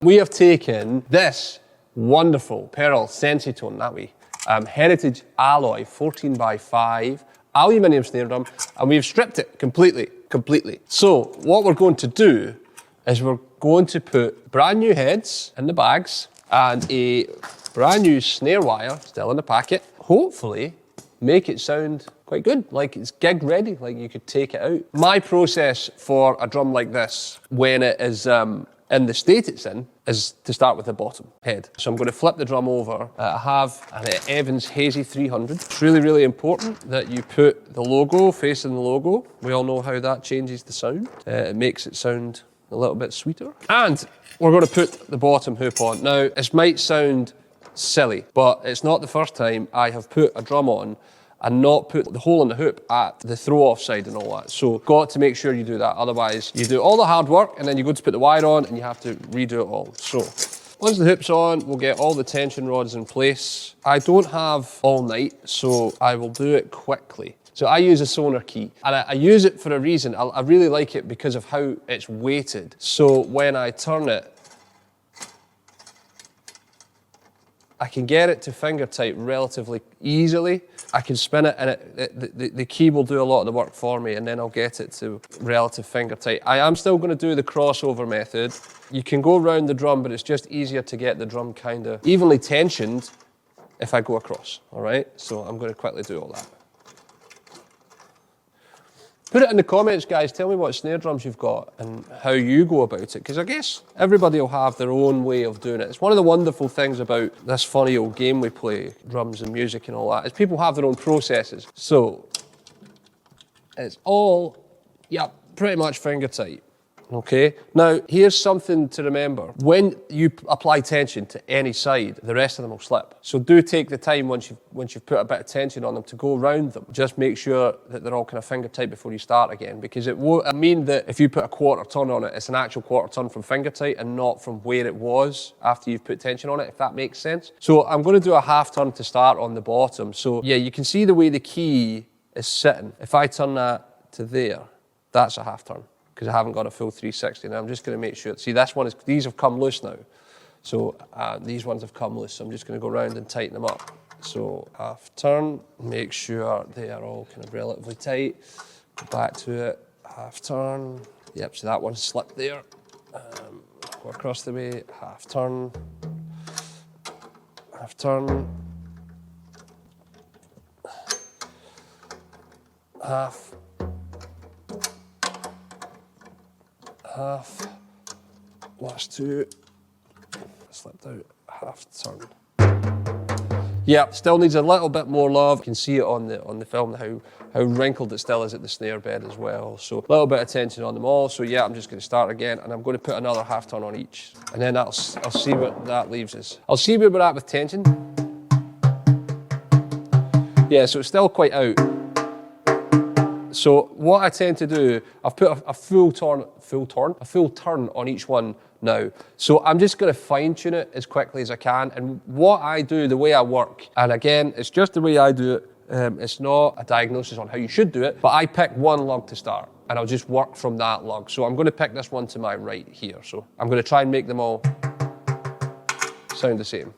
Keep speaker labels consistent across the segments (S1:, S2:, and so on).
S1: We have taken this wonderful Pearl Sensitone, that way, Heritage Alloy 14x5 aluminium snare drum, and we've stripped it completely. So what we're going to do is we're going to put brand new heads in the bags and a brand new snare wire still in the packet. Hopefully make it sound quite good, like it's gig ready, like you could take it out. My process for a drum like this, when it is in the state it's in, is to start with the bottom head. So I'm going to flip the drum over. I have an Evans Hazy 300. It's really important that you put the logo facing the logo. We all know how that changes the sound. It makes it sound a little bit sweeter. And we're going to put the bottom hoop on. Now, this might sound silly, but it's not the first time I have put a drum on and not put the hole in the hoop at the throw-off side and all that. So got to make sure you do that. Otherwise, you do all the hard work and then you go to put the wire on and you have to redo it all. So once the hoop's on, we'll get all the tension rods in place. I don't have all night, so I will do it quickly. So I use a sonar key, and I use it for a reason. I really like it because of how it's weighted. So when I turn it, I can get it to finger tight relatively easily. I can spin it and the key will do a lot of the work for me, and then I'll get it to relative finger tight. I am still going to do the crossover method. You can go around the drum, but it's just easier to get the drum kind of evenly tensioned if I go across, all right? So I'm going to quickly do all that. Put it in the comments, guys. Tell me what snare drums you've got and how you go about it, because I guess everybody will have their own way of doing it. It's one of the wonderful things about this funny old game we play, drums and music and all that, is people have their own processes. So it's all, yeah, pretty much finger tight. Okay, now here's something to remember. When you apply tension to any side, the rest of them will slip. So do take the time once you've put a bit of tension on them to go around them. Just make sure that they're all kind of finger tight before you start again, because it won't mean that if you put a quarter turn on it, it's an actual quarter turn from finger tight and not from where it was after you've put tension on it, if that makes sense. So I'm going to do a half turn to start on the bottom. So yeah, you can see the way the key is sitting. If I turn that to there, that's a half turn, because I haven't got a full 360. Now I'm just going to make sure, see this one is, these have come loose now. So these ones have come loose, so I'm just going to go around and tighten them up. So half turn, make sure they are all kind of relatively tight. Go back to it, half turn. Yep, so that one slipped there. Go across the way, half turn, half turn, half, half, last two, slipped out, half turn. Yeah, still needs a little bit more love. You can see it on the film how wrinkled it still is at the snare bed as well. So a little bit of tension on them all. So yeah, I'm just going to start again, and I'm going to put another half turn on each, and then I'll see what that leaves us. I'll see where we're at with tension. Yeah, so it's still quite out. So what I tend to do, I've put a full turn on each one now. So I'm just going to fine tune it as quickly as I can. And what I do, the way I work, and again, it's just the way I do it. It's not a diagnosis on how you should do it, but I pick one lug to start, and I'll just work from that lug. So I'm going to pick this one to my right here. So I'm going to try and make them all sound the same.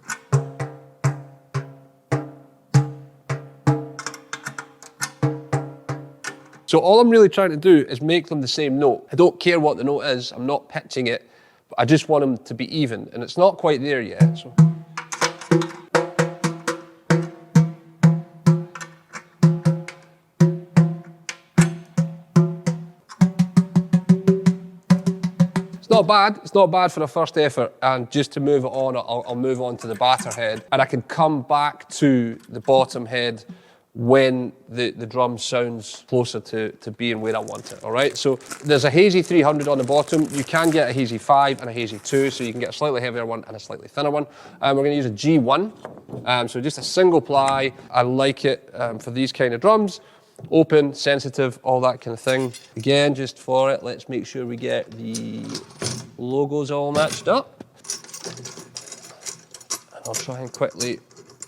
S1: So all I'm really trying to do is make them the same note. I don't care what the note is, I'm not pitching it, but I just want them to be even, and it's not quite there yet. So. It's not bad for a first effort, and just to move it on, I'll move on to the batter head, and I can come back to the bottom head when the drum sounds closer to being where I want it, all right? So there's a Hazy 300 on the bottom. You can get a Hazy 5 and a Hazy 2, so you can get a slightly heavier one and a slightly thinner one. We're gonna use a G1, so just a single ply. I like it for these kind of drums. Open, sensitive, all that kind of thing. Again, just for it, let's make sure we get the logos all matched up. And I'll try and quickly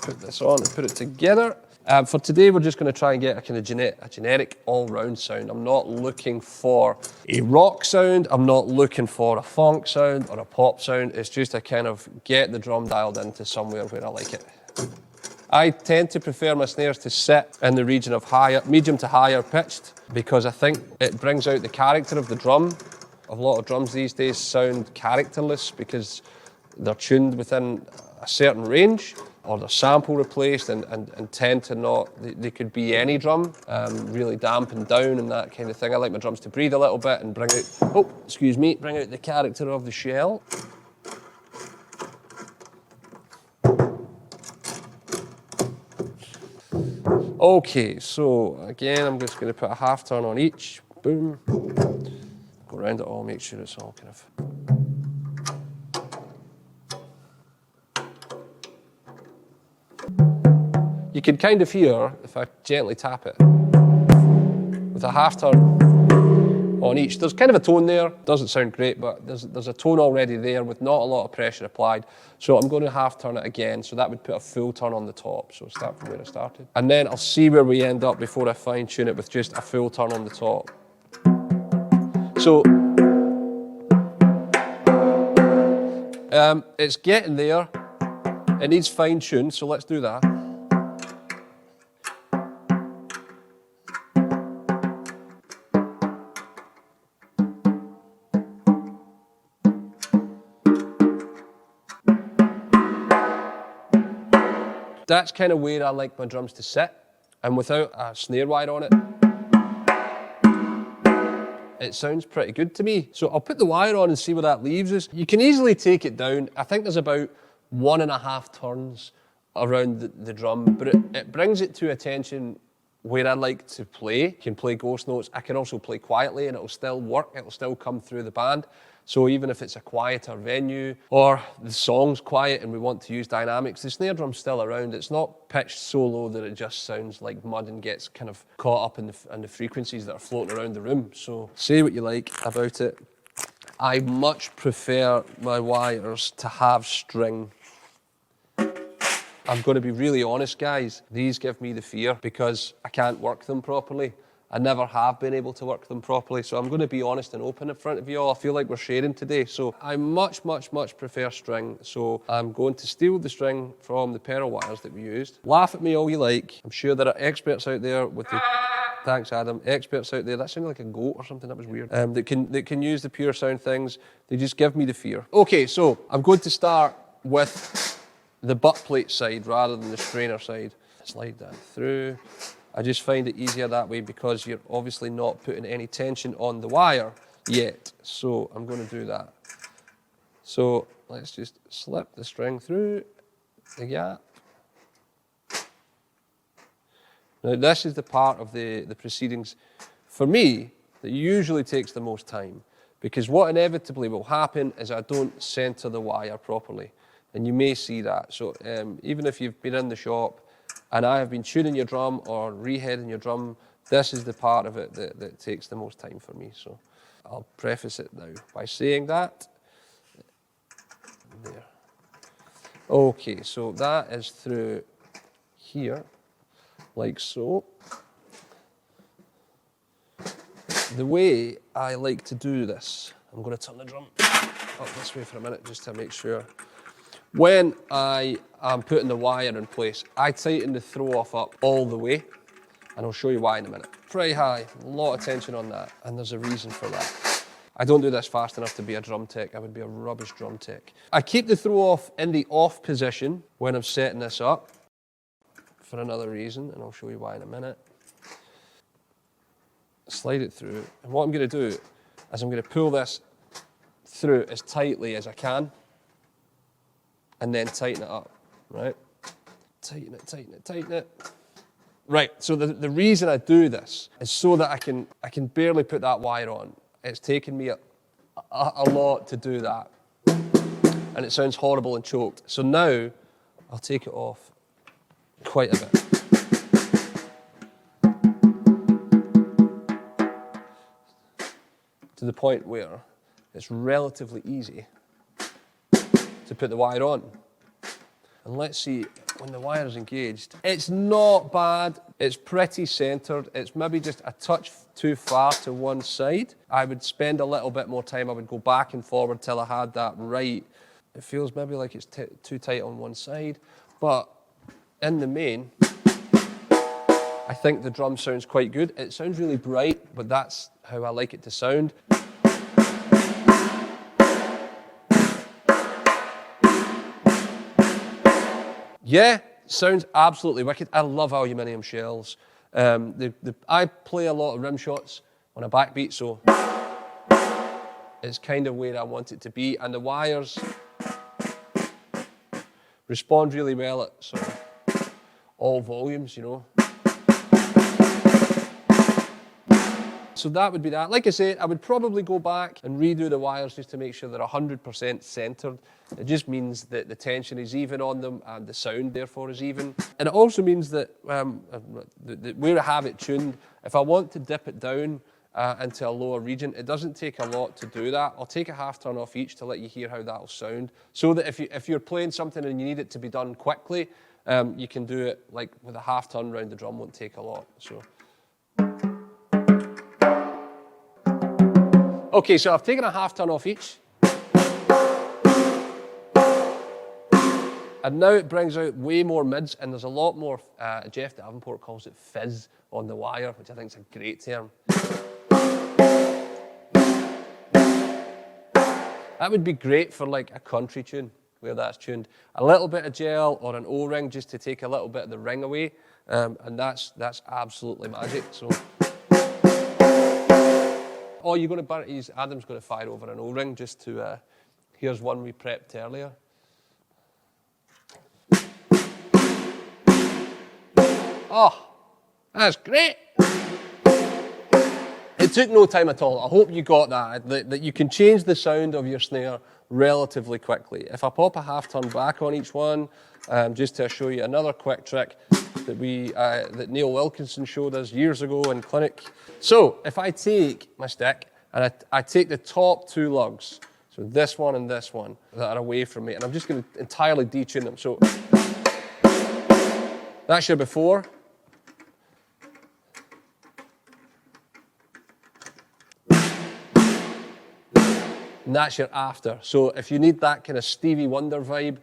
S1: put this on and put it together. For today, we're just going to try and get a kind of generic all-round sound. I'm not looking for a rock sound. I'm not looking for a funk sound or a pop sound. It's just a kind of get the drum dialed into somewhere where I like it. I tend to prefer my snares to sit in the region of medium to higher pitched, because I think it brings out the character of the drum. A lot of drums these days sound characterless because they're tuned within a certain range, or they're sample replaced and tend to not, they could be any drum, really dampened down and that kind of thing. I like my drums to breathe a little bit and bring out the character of the shell. Okay, so again, I'm just going to put a half turn on each. Boom. Go around it all, make sure it's all kind of... You can kind of hear, if I gently tap it, with a half turn on each. There's kind of a tone there. Doesn't sound great, but there's a tone already there with not a lot of pressure applied. So I'm going to half turn it again, so that would put a full turn on the top. So start from where I started. And then I'll see where we end up before I fine tune it with just a full turn on the top. So it's getting there. It needs fine tune, so let's do that. That's kind of where I like my drums to sit, and without a snare wire on it, it sounds pretty good to me. So I'll put the wire on and see where that leaves us. You can easily take it down. I think there's about 1.5 turns around the drum, but it brings it to a tension where I like to play. I can play ghost notes. I can also play quietly and it'll still work. It'll still come through the band. So even if it's a quieter venue or the song's quiet and we want to use dynamics, the snare drum's still around. It's not pitched so low that it just sounds like mud and gets kind of caught up in the frequencies that are floating around the room. So say what you like about it. I much prefer my wires to have string. I'm going to be really honest, guys. These give me the fear because I can't work them properly. I never have been able to work them properly, so I'm going to be honest and open in front of you all. I feel like we're sharing today, so I much prefer string. So I'm going to steal the string from the Pearl wires that we used. Laugh at me all you like. I'm sure there are experts out there with the... Thanks, Adam. Experts out there, that sounded like a goat or something, that was weird. That can use the pure sound things. They just give me the fear. Okay, so I'm going to start with the butt plate side rather than the strainer side. Slide that through. I just find it easier that way because you're obviously not putting any tension on the wire yet. So I'm going to do that. So let's just slip the string through the gap. Now this is the part of the proceedings, for me, that usually takes the most time, because what inevitably will happen is I don't center the wire properly, and you may see that. So even if you've been in the shop and I have been tuning your drum or reheading your drum, this is the part of it that takes the most time for me. So I'll preface it now by saying that. There. Okay, so that is through here, like so. The way I like to do this, I'm going to turn the drum up this way for a minute just to make sure. When I am putting the wire in place, I tighten the throw off up all the way, and I'll show you why in a minute. Pretty high, a lot of tension on that, and there's a reason for that. I don't do this fast enough to be a drum tech. I would be a rubbish drum tech. I keep the throw off in the off position when I'm setting this up for another reason, and I'll show you why in a minute. Slide it through, and what I'm going to do is I'm going to pull this through as tightly as I can, and then tighten it up, right? Tighten it, tighten it, tighten it. Right, so the reason I do this is so that I can barely put that wire on. It's taken me a lot to do that, and it sounds horrible and choked. So now I'll take it off quite a bit. To the point where it's relatively easy to put the wire on. And let's see when the wire is engaged. It's not bad. It's pretty centered. It's maybe just a touch too far to one side. I would spend a little bit more time. I would go back and forward till I had that right. It feels maybe like it's too tight on one side, but in the main, I think the drum sounds quite good. It sounds really bright, but that's how I like it to sound. Yeah, sounds absolutely wicked. I love aluminium shells. I play a lot of rim shots on a backbeat, so it's kind of where I want it to be. And the wires respond really well at sort of all volumes, you know. So that would be that. Like I say, I would probably go back and redo the wires just to make sure they're 100% centered. It just means that the tension is even on them and the sound therefore is even. And it also means that where I have it tuned, if I want to dip it down into a lower region, it doesn't take a lot to do that. I'll take a half turn off each to let you hear how that'll sound. So that if you're playing something and you need it to be done quickly, you can do it like with a half turn round the drum, won't take a lot. So. Okay, so I've taken a half turn off each. And now it brings out way more mids, and there's a lot more, Jeff Davenport calls it fizz on the wire, which I think is a great term. That would be great for like a country tune, where that's tuned. A little bit of gel or an O-ring just to take a little bit of the ring away, and that's absolutely magic. So. Oh, you're going to burn it. Adam's going to fire over an O-ring just to, here's one we prepped earlier. Oh, that's great. It took no time at all. I hope you got that you can change the sound of your snare relatively quickly. If I pop a half turn back on each one, just to show you another quick trick that Neil Wilkinson showed us years ago in clinic. So if I take my stick and I take the top two lugs, so this one and this one that are away from me, and I'm just going to entirely detune them. So that's your before. And that's your after. So if you need that kind of Stevie Wonder vibe,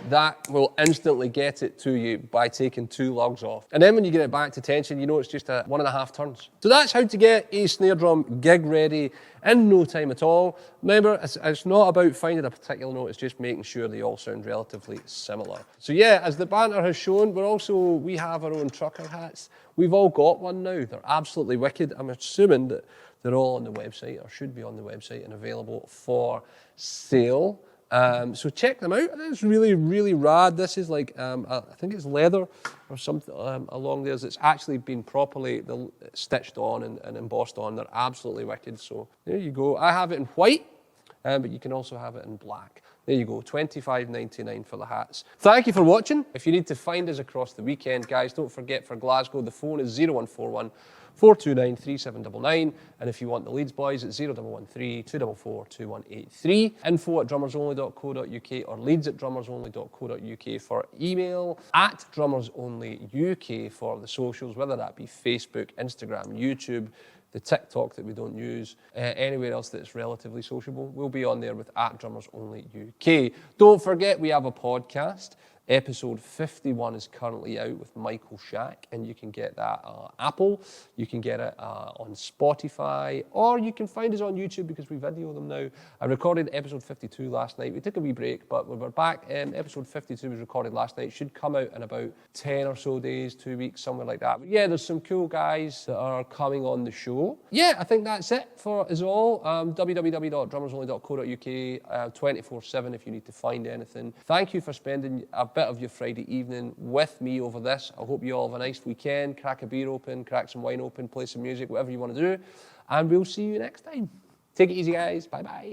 S1: that will instantly get it to you by taking two lugs off. And then when you get it back to tension, you know it's just 1.5 turns. So that's how to get a snare drum gig ready in no time at all. Remember, it's not about finding a particular note, it's just making sure they all sound relatively similar. So yeah, as the banter has shown, we have our own trucker hats. We've all got one now. They're absolutely wicked. I'm assuming that they're all on the website, or should be on the website and available for sale. So check them out. It's really, really rad. This is like, I think it's leather or something along there. It's actually been properly stitched on and embossed on. They're absolutely wicked. So there you go. I have it in white, but you can also have it in black. There you go, $25.99 for the hats. Thank you for watching. If you need to find us across the weekend, guys, don't forget for Glasgow, the phone is 0141 429 3799. And if you want the Leeds boys, it's 0113 244 2183. info@drummersonly.co.uk or leeds@drummersonly.co.uk for email, @drummersonlyuk for the socials, whether that be Facebook, Instagram, YouTube, the TikTok that we don't use, anywhere else that's relatively sociable, we'll be on there with @drummersonlyuk. Don't forget we have a podcast. Episode 51 is currently out with Michael Shack, and you can get that Apple, you can get it on Spotify, or you can find us on YouTube because we video them now. I recorded episode 52 last night. We took a wee break, but we're back. Episode 52 was recorded last night. Should come out in about 10 or so days, 2 weeks, somewhere like that. But yeah, there's some cool guys that are coming on the show. Yeah, I think that's it for us all. www.drummersonly.co.uk 24/7 if you need to find anything. Thank you for spending a bit of your Friday evening with me over this. I hope you all have a nice weekend. Crack a beer open, crack some wine open, play some music, whatever you want to do. And we'll see you next time. Take it easy, guys. Bye-bye.